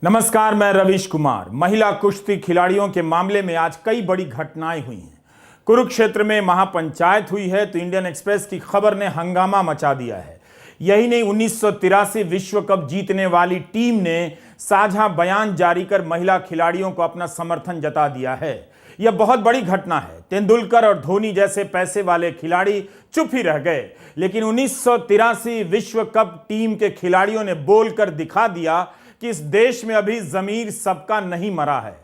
नमस्कार, मैं रवीश कुमार। महिला कुश्ती खिलाड़ियों के मामले में आज कई बड़ी घटनाएं हुई हैं। कुरुक्षेत्र में महापंचायत हुई है तो इंडियन एक्सप्रेस की खबर ने हंगामा मचा दिया है। यही नहीं, 1983 विश्व कप जीतने वाली टीम ने साझा बयान जारी कर महिला खिलाड़ियों को अपना समर्थन जता दिया है। यह बहुत बड़ी घटना है। तेंदुलकर और धोनी जैसे पैसे वाले खिलाड़ी चुप ही रह गए, लेकिन 1983 विश्व कप टीम के खिलाड़ियों ने बोलकर दिखा दिया कि इस देश में अभी जमीर सबका नहीं मरा है,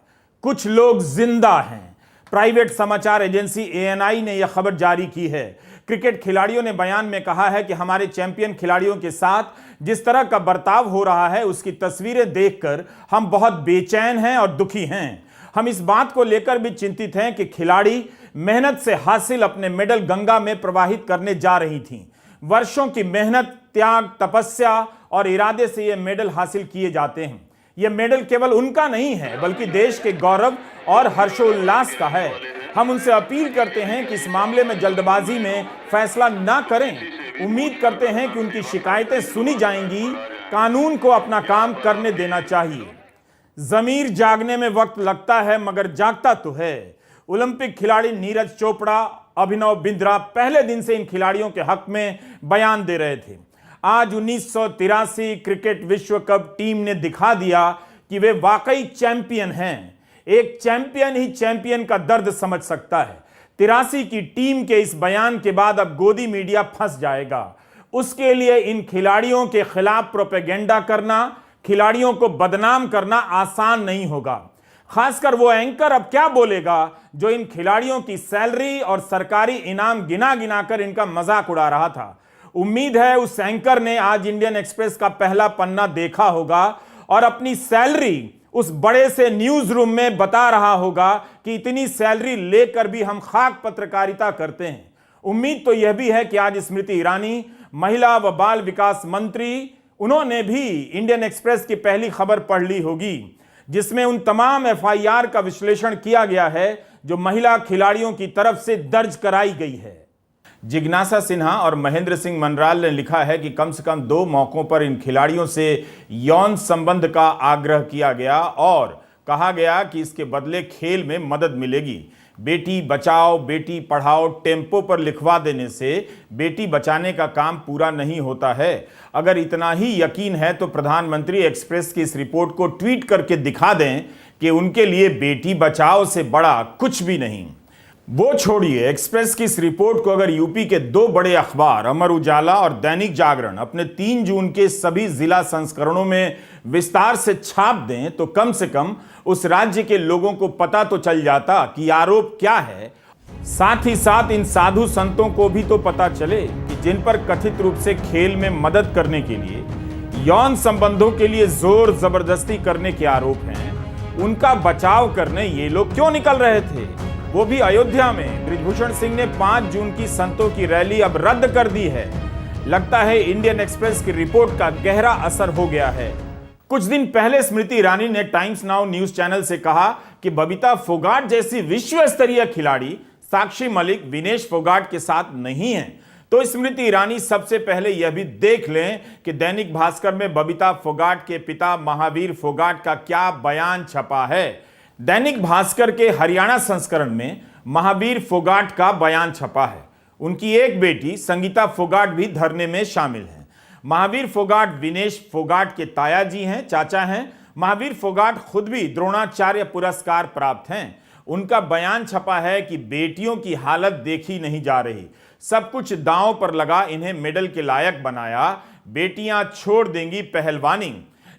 कुछ लोग जिंदा हैं। प्राइवेट समाचार एजेंसी ANI ने यह खबर जारी की है। क्रिकेट खिलाड़ियों ने बयान में कहा है कि हमारे चैंपियन खिलाड़ियों के साथ जिस तरह का बर्ताव हो रहा है उसकी तस्वीरें देखकर हम बहुत बेचैन हैं और दुखी हैं। हम इस बात को लेकर भी चिंतित हैं कि खिलाड़ी मेहनत से हासिल अपने मेडल गंगा में प्रवाहित करने जा रही थीं। वर्षों की मेहनत, त्याग, तपस्या और इरादे से ये मेडल हासिल किए जाते हैं। ये मेडल केवल उनका नहीं है बल्कि देश के गौरव और हर्षोल्लास का है। हम उनसे अपील करते हैं कि इस मामले में जल्दबाजी में फैसला ना करें। उम्मीद करते हैं कि उनकी शिकायतें सुनी जाएंगी। कानून को अपना काम करने देना चाहिए। जमीर जागने में वक्त लगता है मगर जागता तो है। ओलंपिक खिलाड़ी नीरज चोपड़ा, अभिनव बिंद्रा पहले दिन से इन खिलाड़ियों के हक में बयान दे रहे थे। आज 1983 क्रिकेट विश्व कप टीम ने दिखा दिया कि वे वाकई चैंपियन हैं। एक चैंपियन ही चैंपियन का दर्द समझ सकता है। 83 की टीम के इस बयान के बाद अब गोदी मीडिया फंस जाएगा। उसके लिए इन खिलाड़ियों के खिलाफ प्रोपेगेंडा करना, खिलाड़ियों को बदनाम करना आसान नहीं होगा। खासकर वो एंकर अब क्या बोलेगा जो इन खिलाड़ियों की सैलरी और सरकारी इनाम गिना गिना कर इनका मजाक उड़ा रहा था। उम्मीद है उस एंकर ने आज इंडियन एक्सप्रेस का पहला पन्ना देखा होगा और अपनी सैलरी उस बड़े से न्यूज रूम में बता रहा होगा कि इतनी सैलरी लेकर भी हम खाक पत्रकारिता करते हैं। उम्मीद तो यह भी है कि आज स्मृति ईरानी, महिला व बाल विकास मंत्री, उन्होंने भी इंडियन एक्सप्रेस की पहली खबर पढ़ ली होगी जिसमें उन तमाम FIR का विश्लेषण किया गया है जो महिला खिलाड़ियों की तरफ से दर्ज कराई गई है। जिज्ञासा सिन्हा और महेंद्र सिंह मनराल ने लिखा है कि कम से कम 2 मौकों पर इन खिलाड़ियों से यौन संबंध का आग्रह किया गया और कहा गया कि इसके बदले खेल में मदद मिलेगी। बेटी बचाओ बेटी पढ़ाओ टेम्पो पर लिखवा देने से बेटी बचाने का काम पूरा नहीं होता है। अगर इतना ही यकीन है तो प्रधानमंत्री एक्सप्रेस की इस रिपोर्ट को ट्वीट करके दिखा दें कि उनके लिए बेटी बचाओ से बड़ा कुछ भी नहीं। वो छोड़िए, एक्सप्रेस की इस रिपोर्ट को अगर यूपी के 2 बड़े अखबार अमर उजाला और दैनिक जागरण अपने 3 जून के सभी जिला संस्करणों में विस्तार से छाप दें तो कम से कम उस राज्य के लोगों को पता तो चल जाता कि आरोप क्या है। साथ ही साथ इन साधु संतों को भी तो पता चले कि जिन पर कथित रूप से खेल में मदद करने के लिए, यौन संबंधों के लिए जोर जबरदस्ती करने के आरोप हैं, उनका बचाव करने ये लोग क्यों निकल रहे थे, वो भी अयोध्या में। बृजभूषण सिंह ने 5 जून की संतों की रैली अब रद्द कर दी है। लगता है इंडियन एक्सप्रेस की रिपोर्ट का गहरा असर हो गया है। कुछ दिन पहले स्मृति ईरानी ने टाइम्स नाउ न्यूज चैनल से कहा कि बबीता फोगाट जैसी विश्व स्तरीय खिलाड़ी साक्षी मलिक विनेश फोगाट के साथ नहीं है। तो स्मृति ईरानी सबसे पहले यह भी देख लें कि दैनिक भास्कर में बबीता फोगाट के पिता महावीर फोगाट का क्या बयान छपा है। दैनिक भास्कर के हरियाणा संस्करण में महावीर फोगाट का बयान छपा है। उनकी एक बेटी संगीता फोगाट भी धरने में शामिल है। महावीर फोगाट विनेश फोगाट के ताया जी हैं, चाचा हैं। महावीर फोगाट खुद भी द्रोणाचार्य पुरस्कार प्राप्त हैं। उनका बयान छपा है कि बेटियों की हालत देखी नहीं जा रही, सब कुछ दांव पर लगा, इन्हें मेडल के लायक बनाया, बेटियां छोड़ देंगी पहलवानी।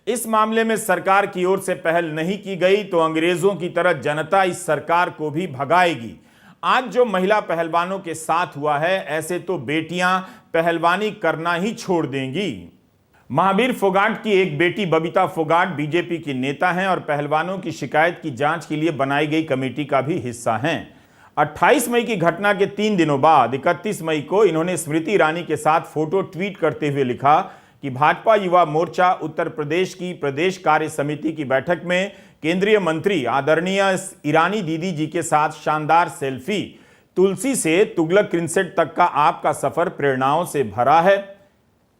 इस मामले में सरकार की ओर से पहल नहीं की गई तो अंग्रेजों की तरह जनता इस सरकार को भी भगाएगी। आज जो महिला पहलवानों के साथ हुआ है, ऐसे तो बेटियां पहलवानी करना ही छोड़ देंगी। महावीर फोगाट की एक बेटी बबीता फोगाट बीजेपी की नेता हैं और पहलवानों की शिकायत की जांच के लिए बनाई गई कमेटी का भी हिस्सा हैं। 28 मई की घटना के 3 दिनों बाद 31 मई को इन्होंने स्मृति ईरानी के साथ फोटो ट्वीट करते हुए लिखा कि भाजपा युवा मोर्चा उत्तर प्रदेश की प्रदेश कार्य समिति की बैठक में केंद्रीय मंत्री आदरणीय ईरानी दीदी जी के साथ शानदार सेल्फी, तुलसी से तुगलक क्रिंसेट तक का आपका सफर प्रेरणाओं से भरा है।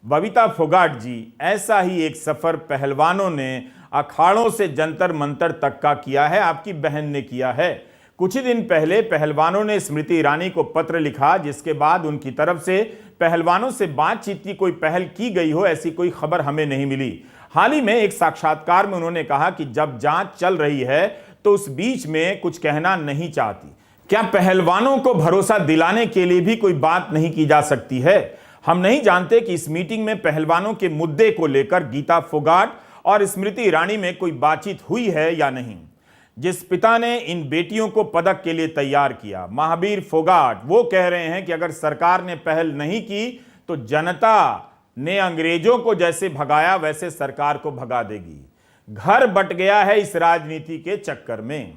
बबीता फोगाट जी, ऐसा ही एक सफर पहलवानों ने अखाड़ों से जंतर मंतर तक का किया है, आपकी बहन ने किया है। कुछ ही दिन पहले पहलवानों ने स्मृति ईरानी को पत्र लिखा, जिसके बाद उनकी तरफ से पहलवानों से बातचीत की कोई पहल की गई हो, ऐसी कोई खबर हमें नहीं मिली। हाल ही में एक साक्षात्कार में उन्होंने कहा कि जब जांच चल रही है तो उस बीच में कुछ कहना नहीं चाहती। क्या पहलवानों को भरोसा दिलाने के लिए भी कोई बात नहीं की जा सकती है? हम नहीं जानते कि इस मीटिंग में पहलवानों के मुद्दे को लेकर गीता फोगाट और स्मृति ईरानी में कोई बातचीत हुई है या नहीं। जिस पिता ने इन बेटियों को पदक के लिए तैयार किया, महावीर फोगाट, वो कह रहे हैं कि अगर सरकार ने पहल नहीं की तो जनता ने अंग्रेजों को जैसे भगाया वैसे सरकार को भगा देगी। घर बट गया है इस राजनीति के चक्कर में।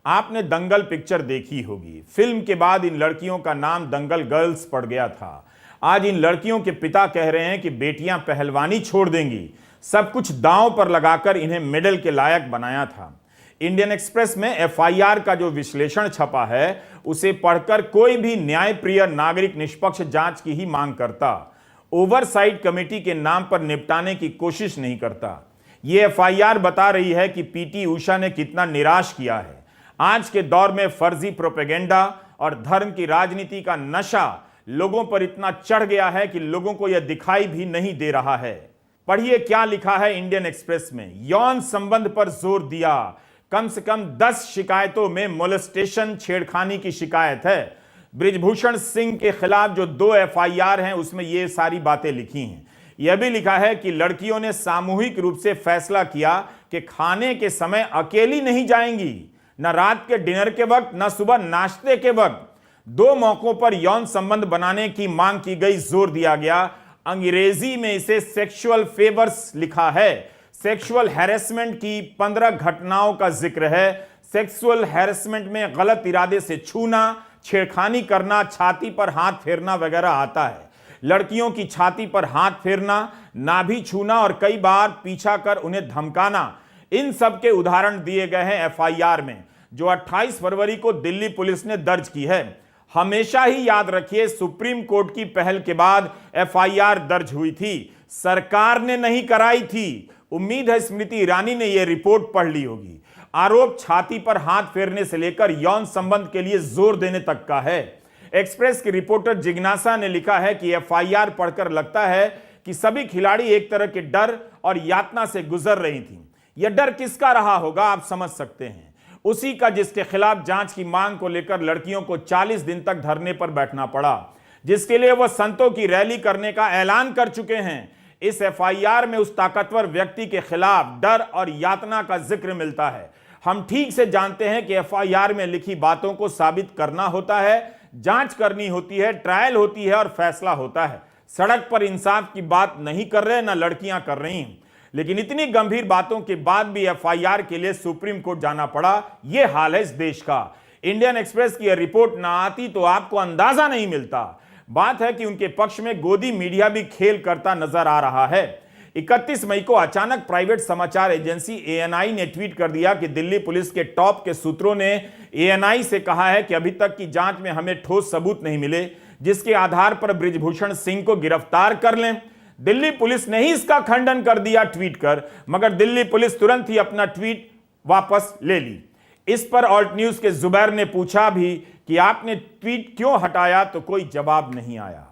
आपने दंगल पिक्चर देखी होगी। फिल्म के बाद इन लड़कियों का नाम दंगल गर्ल्स पड़ गया था। आज इन लड़कियों के पिता कह रहे हैं कि बेटियां पहलवानी छोड़ देंगी। सब कुछ दांव पर लगाकर इन्हें मेडल के लायक बनाया था। इंडियन एक्सप्रेस में एफआईआर का जो विश्लेषण छपा है, उसे पढ़कर कोई भी न्यायप्रिय नागरिक निष्पक्ष जांच की ही मांग करता, ओवरसाइट कमेटी के नाम पर निपटाने की कोशिश नहीं करता। यह एफआईआर बता रही है कि पीटी उषा ने कितना निराश किया है। आज के दौर में फर्जी प्रोपेगेंडा और धर्म की राजनीति का नशा लोगों पर इतना चढ़ गया है कि लोगों को यह दिखाई भी नहीं दे रहा है। पढ़िए क्या लिखा है इंडियन एक्सप्रेस में। यौन संबंध पर जोर दिया। कम से कम 10 शिकायतों में मोलेस्टेशन, छेड़खानी की शिकायत है। बृजभूषण सिंह के खिलाफ जो 2 एफआईआर हैं, उसमें ये सारी बातें लिखी हैं। यह भी लिखा है कि लड़कियों ने सामूहिक रूप से फैसला किया कि खाने के समय अकेली नहीं जाएंगी, न रात के डिनर के वक्त, न सुबह नाश्ते के वक्त। 2 मौकों पर यौन संबंध बनाने की मांग की गई, जोर दिया गया। अंग्रेजी में इसे सेक्सुअल फेवर्स लिखा है। सेक्सुअल हैरेसमेंट की 15 घटनाओं का जिक्र है। सेक्सुअल हैरेसमेंट में गलत इरादे से छूना, छेड़खानी करना, छाती पर हाथ फेरना वगैरह आता है। लड़कियों की छाती पर हाथ फेरना, नाभि छूना और कई बार पीछा कर उन्हें धमकाना, इन सब के उदाहरण दिए गए हैं एफआईआर में, जो 28 फरवरी को दिल्ली पुलिस ने दर्ज की है। हमेशा ही याद रखिए, सुप्रीम कोर्ट की पहल के बाद एफआईआर दर्ज हुई थी, सरकार ने नहीं कराई थी। उम्मीद है स्मृति ईरानी ने यह रिपोर्ट पढ़ ली होगी। आरोप छाती पर हाथ फेरने से लेकर यौन संबंध के लिए जोर देने तक का है। एक्सप्रेस की रिपोर्टर जिज्ञासा ने लिखा है कि एफआईआर पढ़कर लगता है कि सभी खिलाड़ी एक तरह के डर और यातना से गुजर रही थीं। यह डर किसका रहा होगा, आप समझ सकते हैं। उसी का जिसके खिलाफ जांच की मांग को लेकर लड़कियों को 40 दिन तक धरने पर बैठना पड़ा, जिसके लिए वह संतों की रैली करने का ऐलान कर चुके हैं। इस एफआईआर में उस ताकतवर व्यक्ति के खिलाफ डर और यातना का जिक्र मिलता है। हम ठीक से जानते हैं कि एफआईआर में लिखी बातों को साबित करना होता है, जांच करनी होती है, ट्रायल होती है और फैसला होता है। सड़क पर इंसाफ की बात नहीं कर रहे, ना लड़कियां कर रही हैं। लेकिन इतनी गंभीर बातों के बाद भी एफआईआर के लिए सुप्रीम कोर्ट जाना पड़ा, यह हाल है इस देश का। इंडियन एक्सप्रेस की यह रिपोर्ट ना आती तो आपको अंदाजा नहीं मिलता। बात है कि उनके पक्ष में गोदी मीडिया भी खेल करता नजर आ रहा है। 31 मई को अचानक प्राइवेट समाचार एजेंसी एएनआई ने ट्वीट कर दिया कि दिल्ली पुलिस के टॉप के सूत्रों ने एएनआई से कहा है कि अभी तक की जांच में हमें ठोस सबूत नहीं मिले जिसके आधार पर बृजभूषण सिंह को गिरफ्तार कर लें। दिल्ली पुलिस ने ही इसका खंडन कर दिया ट्वीट कर, मगर दिल्ली पुलिस तुरंत ही अपना ट्वीट वापस ले ली। इस पर ऑल्ट न्यूज के जुबैर ने पूछा भी कि आपने ट्वीट क्यों हटाया, तो कोई जवाब नहीं आया।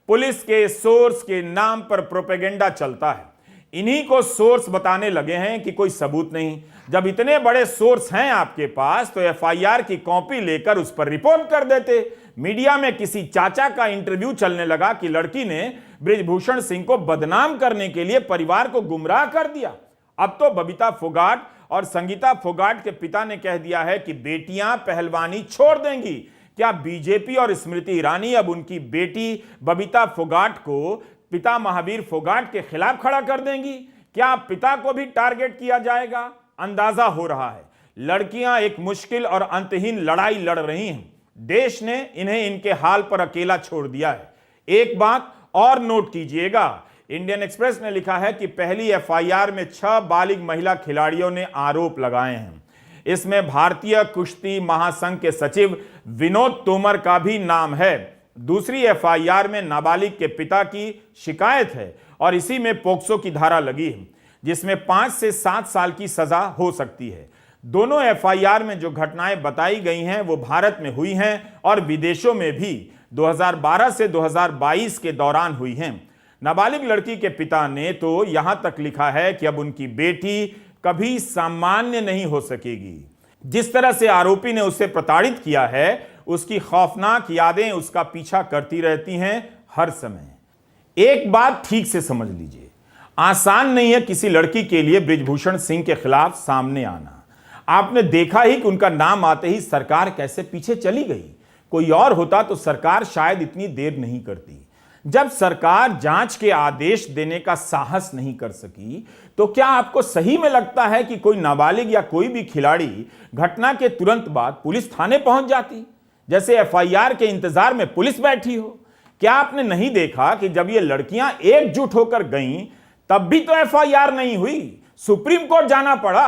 पुलिस के सोर्स के नाम पर प्रोपेगेंडा चलता है। इन्हीं को सोर्स बताने लगे हैं कि कोई सबूत नहीं। जब इतने बड़े सोर्स हैं आपके पास तो एफआईआर की कॉपी लेकर उस पर रिपोर्ट कर देते। मीडिया में किसी चाचा का इंटरव्यू चलने लगा कि लड़की ने बृजभूषण सिंह को बदनाम करने के लिए परिवार को गुमराह कर दिया। अब तो बबीता फोगाट और संगीता फोगाट के पिता ने कह दिया है कि बेटियां पहलवानी छोड़ देंगी। क्या बीजेपी और स्मृति ईरानी अब उनकी बेटी बबीता फोगाट को पिता महावीर फोगाट के खिलाफ खड़ा कर देंगी? क्या पिता को भी टारगेट किया जाएगा? अंदाजा हो रहा है लड़कियां एक मुश्किल और अंतहीन लड़ाई लड़ रही हैं। देश ने इन्हें इनके हाल पर अकेला छोड़ दिया है। एक बात और नोट कीजिएगा, इंडियन एक्सप्रेस ने लिखा है कि पहली एफआईआर में 6 बालिग महिला खिलाड़ियों ने आरोप लगाए हैं। इसमें भारतीय कुश्ती महासंघ के सचिव विनोद तोमर का भी नाम है। दूसरी एफआईआर में नाबालिग के पिता की शिकायत है और इसी में पोक्सो की धारा लगी है। जिसमें 5 से 7 साल की सजा हो सकती है। दोनों एफआईआर में जो घटनाएं बताई गई हैं वो भारत में हुई हैं और विदेशों में भी 2012 से 2022 के दौरान हुई हैं। नाबालिग लड़की के पिता ने तो यहां तक लिखा है कि अब उनकी बेटी कभी सामान्य नहीं हो सकेगी। जिस तरह से आरोपी ने उसे प्रताड़ित किया है, उसकी खौफनाक यादें उसका पीछा करती रहती हैं हर समय। एक बात ठीक से समझ लीजिए, आसान नहीं है किसी लड़की के लिए बृजभूषण सिंह के खिलाफ सामने आना। आपने देखा ही कि उनका नाम आते ही सरकार कैसे पीछे चली गई। कोई और होता तो सरकार शायद इतनी देर नहीं करती। जब सरकार जांच के आदेश देने का साहस नहीं कर सकी, तो क्या आपको सही में लगता है कि कोई नाबालिग या कोई भी खिलाड़ी घटना के तुरंत बाद पुलिस थाने पहुंच जाती, जैसे एफआईआर के इंतजार में पुलिस बैठी हो? क्या आपने नहीं देखा कि जब ये लड़कियां एकजुट होकर गईं, तब भी तो एफआईआर नहीं हुई, सुप्रीम कोर्ट जाना पड़ा।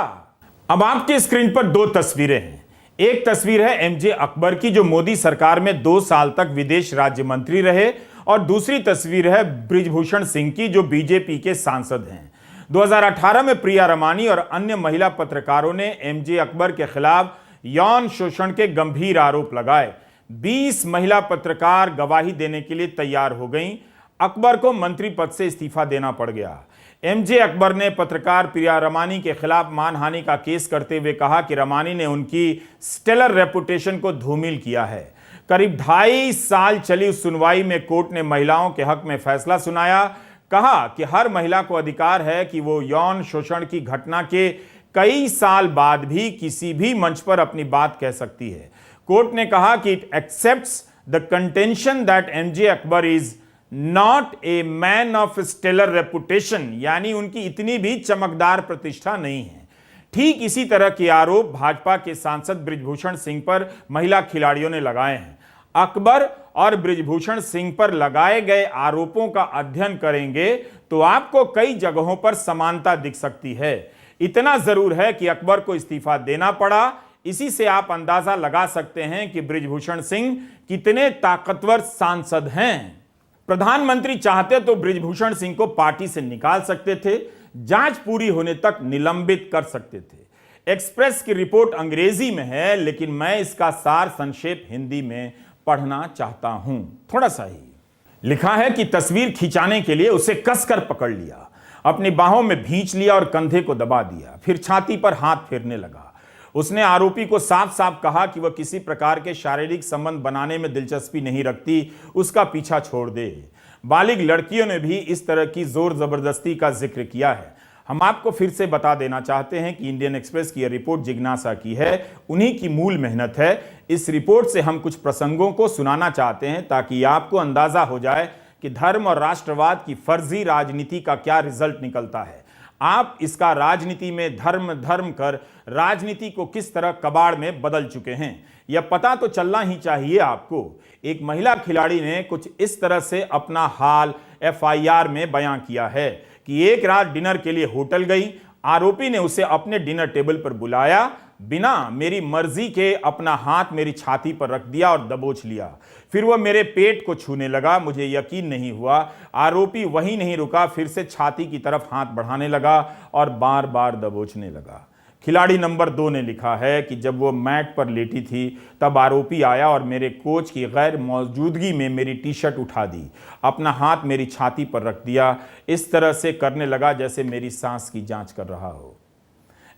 अब आपकी स्क्रीन पर 2 तस्वीरें हैं। एक तस्वीर है एमजे अकबर की, जो मोदी सरकार में 2 साल तक विदेश राज्य मंत्री रहे, और दूसरी तस्वीर है बृजभूषण सिंह की, जो बीजेपी के सांसद हैं। 2018 में प्रिया रमानी और अन्य महिला पत्रकारों ने एमजे अकबर के खिलाफ यौन शोषण के गंभीर आरोप लगाए। 20 महिला पत्रकार गवाही देने के लिए तैयार हो गईं। अकबर को मंत्री पद से इस्तीफा देना पड़ गया। एमजे अकबर ने पत्रकार प्रिया रमानी के खिलाफ मानहानि का केस करते हुए कहा कि रमानी ने उनकी स्टेलर रेपुटेशन को धूमिल किया है। करीब 2.5 साल चली उस सुनवाई में कोर्ट ने महिलाओं के हक में फैसला सुनाया। कहा कि हर महिला को अधिकार है कि वो यौन शोषण की घटना के कई साल बाद भी किसी भी मंच पर अपनी बात कह सकती है। कोर्ट ने कहा कि it accepts the contention that MJ Akbar is not a man of stellar reputation, यानी उनकी इतनी भी चमकदार प्रतिष्ठा नहीं है। ठीक इसी तरह के आरोप भाजपा के सांसद बृजभूषण सिंह पर महिला खिलाड़ियों ने लगाए हैं। अकबर और बृजभूषण सिंह पर लगाए गए आरोपों का अध्ययन करेंगे तो आपको कई जगहों पर समानता दिख सकती है। इतना जरूर है कि अकबर को इस्तीफा देना पड़ा। इसी से आप अंदाजा लगा सकते हैं कि बृजभूषण सिंह कितने ताकतवर सांसद हैं। प्रधानमंत्री चाहते तो बृजभूषण सिंह को पार्टी से निकाल सकते थे, जांच पूरी होने तक निलंबित कर सकते थे। एक्सप्रेस की रिपोर्ट अंग्रेजी में है, लेकिन मैं इसका सार संक्षेप हिंदी में पढ़ना चाहता हूं। थोड़ा सा ही लिखा है कि तस्वीर खिंचाने के लिए उसे कसकर पकड़ लिया, अपनी बाहों में भींच लिया और कंधे को दबा दिया, फिर छाती पर हाथ फेरने लगा। उसने आरोपी को साफ साफ कहा कि वह किसी प्रकार के शारीरिक संबंध बनाने में दिलचस्पी नहीं रखती, उसका पीछा छोड़ दे। बालिग लड़कियों ने भी इस तरह की जोर जबरदस्ती का जिक्र किया है। हम आपको फिर से बता देना चाहते हैं कि इंडियन एक्सप्रेस की यह रिपोर्ट जिज्ञासा की है, उन्हीं की मूल मेहनत है। इस रिपोर्ट से हम कुछ प्रसंगों को सुनाना चाहते हैं ताकि आपको अंदाजा हो जाए कि धर्म और राष्ट्रवाद की फर्जी राजनीति का क्या रिजल्ट निकलता है। आप इसका राजनीति में धर्म कर राजनीति को किस तरह कबाड़ में बदल चुके हैं, यह पता तो चलना ही चाहिए आपको। एक महिला खिलाड़ी ने कुछ इस तरह से अपना हाल एफआईआर में बयां किया है कि एक रात डिनर के लिए होटल गई। आरोपी ने उसे अपने डिनर टेबल पर बुलाया, बिना मेरी मर्जी के अपना हाथ मेरी छाती पर रख दिया और दबोच लिया। फिर वह मेरे पेट को छूने लगा, मुझे यकीन नहीं हुआ। आरोपी वहीं नहीं रुका, फिर से छाती की तरफ हाथ बढ़ाने लगा और बार बार दबोचने लगा। खिलाड़ी नंबर 2 ने लिखा है कि जब वो मैट पर लेटी थी तब आरोपी आया और मेरे कोच की गैर मौजूदगी में मेरी टी शर्ट उठा दी, अपना हाथ मेरी छाती पर रख दिया, इस तरह से करने लगा जैसे मेरी सांस की जांच कर रहा हो।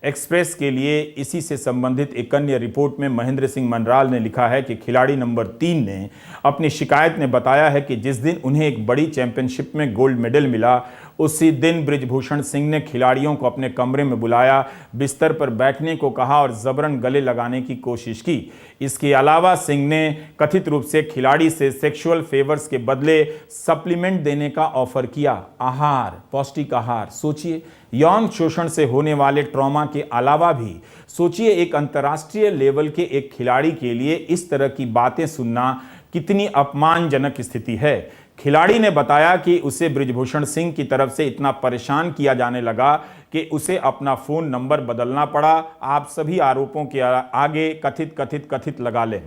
एक्सप्रेस के लिए इसी से संबंधित एक अन्य रिपोर्ट में महेंद्र सिंह मनराल ने लिखा है कि खिलाड़ी नंबर 3 ने अपनी शिकायत में बताया है कि जिस दिन उन्हें एक बड़ी चैंपियनशिप में गोल्ड मेडल मिला, उसी दिन बृजभूषण सिंह ने खिलाड़ियों को अपने कमरे में बुलाया, बिस्तर पर बैठने को कहा और जबरन गले लगाने की कोशिश की। इसके अलावा सिंह ने कथित रूप से खिलाड़ी से सेक्सुअल फेवर्स के बदले सप्लीमेंट देने का ऑफर किया, आहार, पौष्टिक आहार। सोचिए, यौन शोषण से होने वाले ट्रॉमा के अलावा भी सोचिए, एक अंतर्राष्ट्रीय लेवल के एक खिलाड़ी के लिए इस तरह की बातें सुनना कितनी अपमानजनक स्थिति है। खिलाड़ी ने बताया कि उसे बृजभूषण सिंह की तरफ से इतना परेशान किया जाने लगा कि उसे अपना फोन नंबर बदलना पड़ा। आप सभी आरोपों के आगे कथित लगा लें।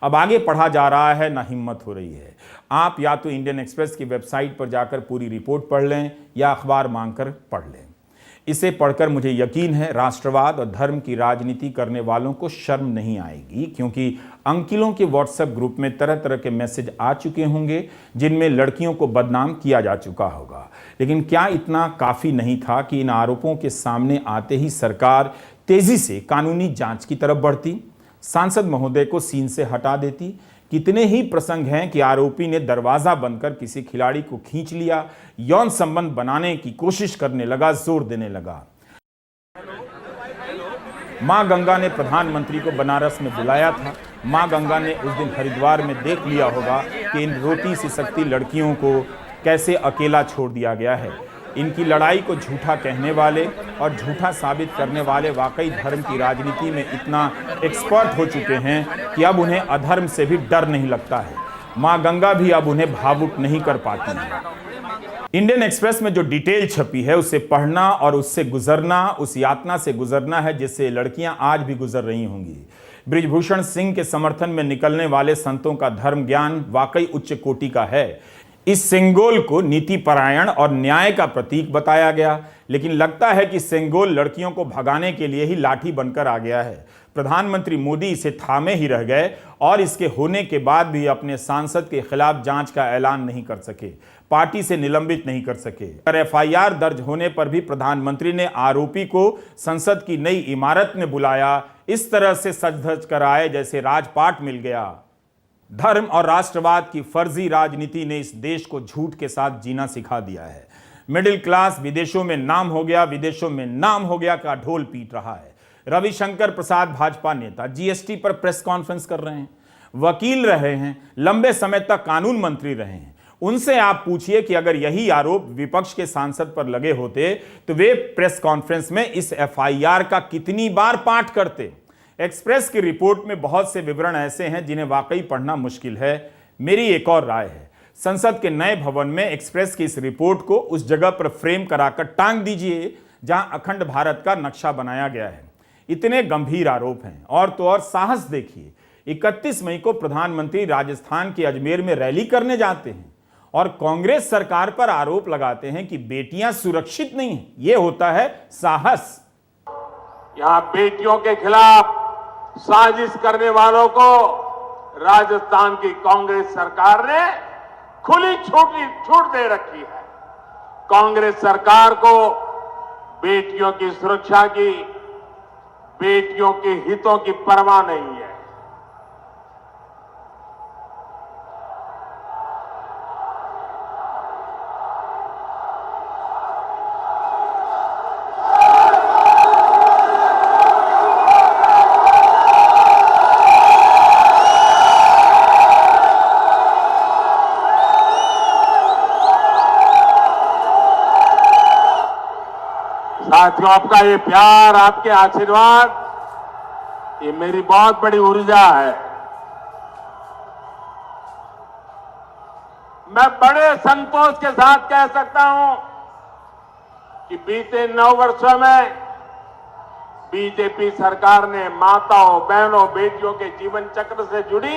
अब आगे पढ़ा जा रहा है, ना हिम्मत हो रही है। आप या तो इंडियन एक्सप्रेस की वेबसाइट पर जाकर पूरी रिपोर्ट पढ़ लें या अखबार मांगकर पढ़ लें। इसे पढ़कर मुझे यकीन है राष्ट्रवाद और धर्म की राजनीति करने वालों को शर्म नहीं आएगी, क्योंकि अंकिलों के व्हाट्सएप ग्रुप में तरह तरह के मैसेज आ चुके होंगे जिनमें लड़कियों को बदनाम किया जा चुका होगा। लेकिन क्या इतना काफ़ी नहीं था कि इन आरोपों के सामने आते ही सरकार तेजी से कानूनी जांच की तरफ बढ़ती, सांसद महोदय को सीन से हटा देती? कितने ही प्रसंग हैं कि आरोपी ने दरवाजा बंद कर किसी खिलाड़ी को खींच लिया, यौन संबंध बनाने की कोशिश करने लगा, जोर देने लगा। मां गंगा ने प्रधानमंत्री को बनारस में बुलाया था। मां गंगा ने उस दिन हरिद्वार में देख लिया होगा कि इन रोटी सी सकती लड़कियों को कैसे अकेला छोड़ दिया गया है। इनकी लड़ाई को झूठा कहने वाले और झूठा साबित करने वाले वाकई धर्म की राजनीति में इतना एक्सपर्ट हो चुके हैं कि अब उन्हें अधर्म से भी डर नहीं लगता है। मां गंगा भी अब उन्हें भावुक नहीं कर पाती है। इंडियन एक्सप्रेस में जो डिटेल छपी है उसे पढ़ना और उससे गुजरना, उस यातना से गुजरना है जिससे लड़कियां आज भी गुजर रही होंगी। बृजभूषण सिंह के समर्थन में निकलने वाले संतों का धर्म ज्ञान वाकई उच्च कोटि का है। इस सेंगोल को नीति परायण और न्याय का प्रतीक बताया गया, लेकिन लगता है कि सेंगोल लड़कियों को भगाने के लिए ही लाठी बनकर आ गया है। प्रधानमंत्री मोदी इसे थामे ही रह गए और इसके होने के बाद भी अपने सांसद के खिलाफ जांच का ऐलान नहीं कर सके, पार्टी से निलंबित नहीं कर सके। और एफआईआर दर्ज होने पर भी प्रधानमंत्री ने आरोपी को संसद की नई इमारत में बुलाया, इस तरह से सज धज कर आए जैसे राजपाट मिल गया। धर्म और राष्ट्रवाद की फर्जी राजनीति ने इस देश को झूठ के साथ जीना सिखा दिया है। मिडिल क्लास विदेशों में नाम हो गया, विदेशों में नाम हो गया का ढोल पीट रहा है। रविशंकर प्रसाद भाजपा नेता जीएसटी पर प्रेस कॉन्फ्रेंस कर रहे हैं, वकील रहे हैं, लंबे समय तक कानून मंत्री रहे हैं। उनसे आप पूछिए कि अगर यही आरोप विपक्ष के सांसद पर लगे होते तो वे प्रेस कॉन्फ्रेंस में इस एफआईआर का कितनी बार पाठ करते। एक्सप्रेस की रिपोर्ट में बहुत से विवरण ऐसे हैं जिन्हें वाकई पढ़ना मुश्किल है। मेरी एक और राय है, संसद के नए भवन में एक्सप्रेस की इस रिपोर्ट को उस जगह पर फ्रेम कराकर टांग दीजिए जहां अखंड भारत का नक्शा बनाया गया है। इतने गंभीर आरोप हैं। और तो और साहस देखिए, 31 मई को प्रधानमंत्री राजस्थान के अजमेर में रैली करने जाते हैं और कांग्रेस सरकार पर आरोप लगाते हैं कि बेटियां सुरक्षित नहीं हैं। यह होता है साहस। यहां बेटियों के खिलाफ साजिश करने वालों को राजस्थान की कांग्रेस सरकार ने खुली छूट दे रखी है। कांग्रेस सरकार को बेटियों की सुरक्षा की, बेटियों के हितों की परवाह नहीं है। साथियों, आपका ये प्यार, आपके आशीर्वाद, ये मेरी बहुत बड़ी ऊर्जा है। मैं बड़े संतोष के साथ कह सकता हूं कि बीते 9 वर्षों में बीजेपी सरकार ने माताओं, बहनों, बेटियों के जीवन चक्र से जुड़ी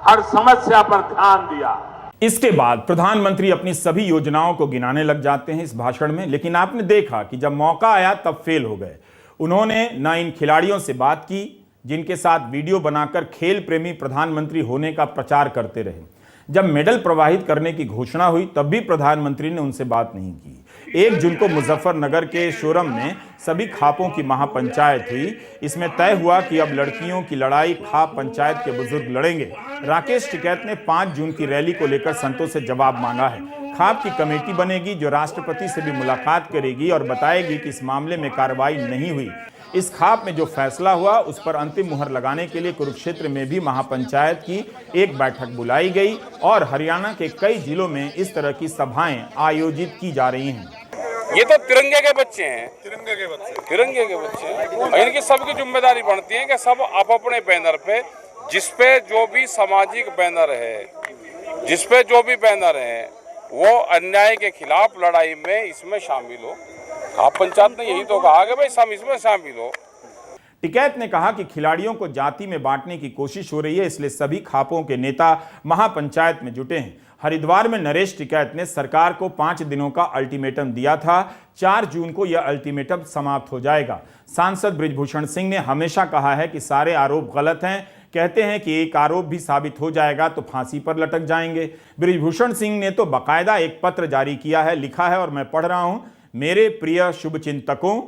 हर समस्या पर ध्यान दिया। इसके बाद प्रधानमंत्री अपनी सभी योजनाओं को गिनाने लग जाते हैं इस भाषण में, लेकिन आपने देखा कि जब मौका आया तब फेल हो गए। उन्होंने न इन खिलाड़ियों से बात की जिनके साथ वीडियो बनाकर खेल प्रेमी प्रधानमंत्री होने का प्रचार करते रहे। जब मेडल प्रवाहित करने की घोषणा हुई तब भी प्रधानमंत्री ने उनसे बात नहीं की। 1 जून को मुजफ्फरनगर के शोरम में सभी खापों की महापंचायत हुई। इसमें तय हुआ कि अब लड़कियों की लड़ाई खाप पंचायत के बुजुर्ग लड़ेंगे। राकेश टिकैत ने 5 जून की रैली को लेकर संतों से जवाब मांगा है। खाप की कमेटी बनेगी जो राष्ट्रपति से भी मुलाकात करेगी और बताएगी कि इस मामले में कार्रवाई नहीं हुई। इस खाप में जो फैसला हुआ उस पर अंतिम मुहर लगाने के लिए कुरुक्षेत्र में भी महापंचायत की एक बैठक बुलाई गई और हरियाणा के कई जिलों में इस तरह की सभाएं आयोजित की जा रही हैं। ये तो तिरंगे के बच्चे हैं, तिरंगे के बच्चे। इनकी सबकी जिम्मेदारी बनती है कि सब आप अपने बैनर पे, जिसपे जो भी सामाजिक बैनर है, जिसपे जो भी बैनर है, वो अन्याय के खिलाफ लड़ाई में इसमें शामिल हो। आप पंचायत ने यही तो कहा कि भाई सब इसमें शामिल हो। टिकैत ने कहा कि खिलाड़ियों को जाति में बांटने की कोशिश हो रही है, इसलिए सभी खापों के नेता महापंचायत में जुटे हैं। हरिद्वार में नरेश टिकैत ने सरकार को 5 दिनों का अल्टीमेटम दिया था। 4 जून को यह अल्टीमेटम समाप्त हो जाएगा। सांसद बृजभूषण सिंह ने हमेशा कहा है कि सारे आरोप गलत हैं। कहते हैं कि एक आरोप भी साबित हो जाएगा तो फांसी पर लटक जाएंगे। बृजभूषण सिंह ने तो बाकायदा एक पत्र जारी किया है, लिखा है और मैं पढ़ रहा हूं। मेरे प्रिय शुभचिंतकों,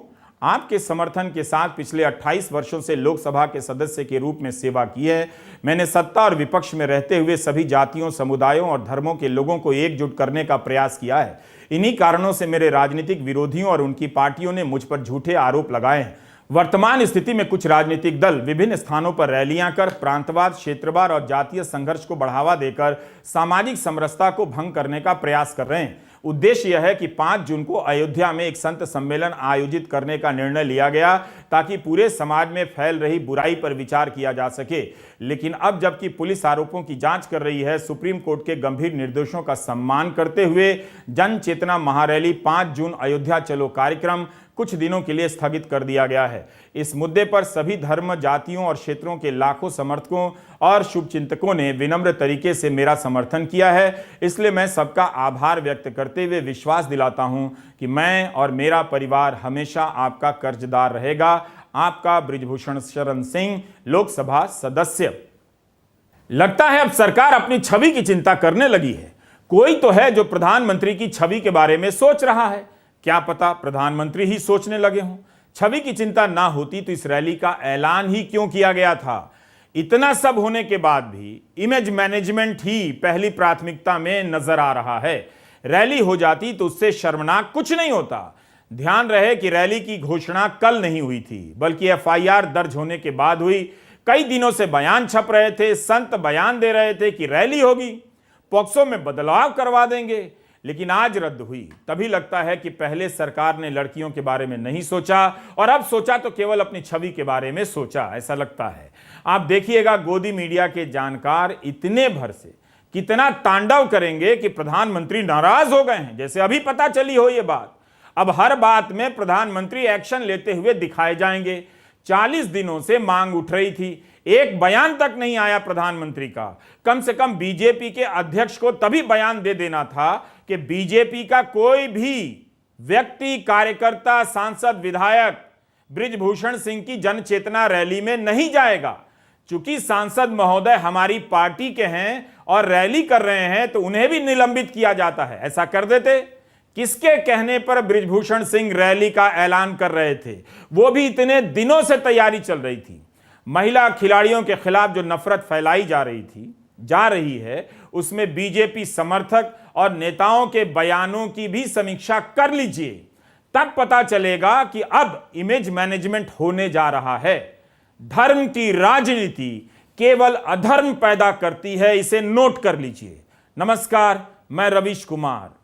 आपके समर्थन के साथ पिछले 28 वर्षों से लोकसभा के सदस्य के रूप में सेवा की है। मैंने सत्ता और विपक्ष में रहते हुए सभी जातियों, समुदायों और धर्मों के लोगों को एकजुट करने का प्रयास किया है। इन्हीं कारणों से मेरे राजनीतिक विरोधियों और उनकी पार्टियों ने मुझ पर झूठे आरोप लगाए हैं। वर्तमान स्थिति में कुछ राजनीतिक दल विभिन्न स्थानों पर रैलियां कर प्रांतवाद, क्षेत्रवाद और जातीय संघर्ष को बढ़ावा देकर सामाजिक समरसता को भंग करने का प्रयास कर रहे हैं। उद्देश्य यह है कि 5 जून को अयोध्या में एक संत सम्मेलन आयोजित करने का निर्णय लिया गया ताकि पूरे समाज में फैल रही बुराई पर विचार किया जा सके। लेकिन अब जबकि पुलिस आरोपों की जांच कर रही है, सुप्रीम कोर्ट के गंभीर निर्देशों का सम्मान करते हुए जन चेतना महारैली 5 जून अयोध्या चलो कार्यक्रम कुछ दिनों के लिए स्थगित कर दिया गया है। इस मुद्दे पर सभी धर्म, जातियों और क्षेत्रों के लाखों समर्थकों और शुभचिंतकों ने विनम्र तरीके से मेरा समर्थन किया है। इसलिए मैं सबका आभार व्यक्त करते हुए विश्वास दिलाता हूं कि मैं और मेरा परिवार हमेशा आपका कर्जदार रहेगा। आपका बृजभूषण शरण सिंह, लोकसभा सदस्य। लगता है अब सरकार अपनी छवि की चिंता करने लगी है। कोई तो है जो प्रधानमंत्री की छवि के बारे में सोच रहा है। क्या पता प्रधानमंत्री ही सोचने लगे हों। छवि की चिंता ना होती तो इस रैली का ऐलान ही क्यों किया गया था। इतना सब होने के बाद भी इमेज मैनेजमेंट ही पहली प्राथमिकता में नजर आ रहा है। रैली हो जाती तो उससे शर्मनाक कुछ नहीं होता। ध्यान रहे कि रैली की घोषणा कल नहीं हुई थी, बल्कि एफआईआर दर्ज होने के बाद हुई। कई दिनों से बयान छप रहे थे, संत बयान दे रहे थे कि रैली होगी, पॉक्सो में बदलाव करवा देंगे, लेकिन आज रद्द हुई। तभी लगता है कि पहले सरकार ने लड़कियों के बारे में नहीं सोचा और अब सोचा तो केवल अपनी छवि के बारे में सोचा, ऐसा लगता है। आप देखिएगा गोदी मीडिया के जानकार इतने भर से कितना तांडव करेंगे कि प्रधानमंत्री नाराज हो गए हैं, जैसे अभी पता चली हो ये बात। अब हर बात में प्रधानमंत्री एक्शन लेते हुए दिखाए जाएंगे। 40 दिनों से मांग उठ रही थी, एक बयान तक नहीं आया प्रधानमंत्री का। कम से कम बीजेपी के अध्यक्ष को तभी बयान दे देना था कि बीजेपी का कोई भी व्यक्ति, कार्यकर्ता, सांसद, विधायक बृजभूषण सिंह की जन चेतना रैली में नहीं जाएगा। चूंकि सांसद महोदय हमारी पार्टी के हैं और रैली कर रहे हैं तो उन्हें भी निलंबित किया जाता है, ऐसा कर देते। किसके कहने पर बृजभूषण सिंह रैली का ऐलान कर रहे थे? वो भी इतने दिनों से तैयारी चल रही थी। महिला खिलाड़ियों के खिलाफ जो नफरत फैलाई जा रही है, उसमें बीजेपी समर्थक और नेताओं के बयानों की भी समीक्षा कर लीजिए, तब पता चलेगा कि अब इमेज मैनेजमेंट होने जा रहा है। धर्म की राजनीति केवल अधर्म पैदा करती है, इसे नोट कर लीजिए। नमस्कार, मैं रवीश कुमार।